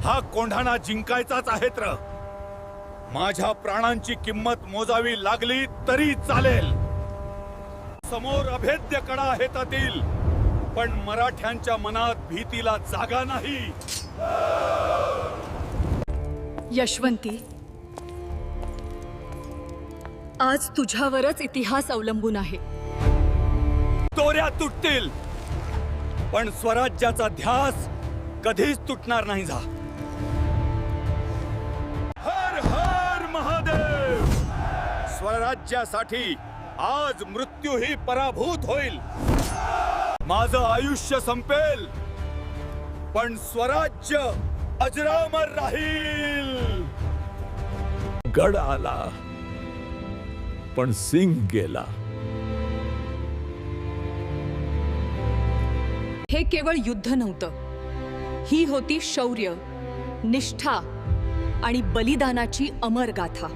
हा कोंढाणा जिंकायचाच आहे तर माझ्या प्राणांची किंमत मोजावी लागली तरी चालेल। समोर अभेद्य कडा आहेत आतील, पण मराठ्यांच्या मनात भीतीला जागा नाही। यशवंती, आज तुझ्यावरच इतिहास अवलंबून आहे। दोऱ्या तुटतील, पण स्वराज्याचा ध्यास कधीच तुटणार नाही। जा, हर हर महादेव। स्वराज्यासाठी आज मृत्यूही पराभूत होईल। माझं आयुष्य संपेल, पण स्वराज्य अजरामर राहील। गड आला पण सिंग गेला। हे केवळ युद्ध नव्हतं, ही होती शौर्य, निष्ठा आणि बलिदानाची अमर गाथा।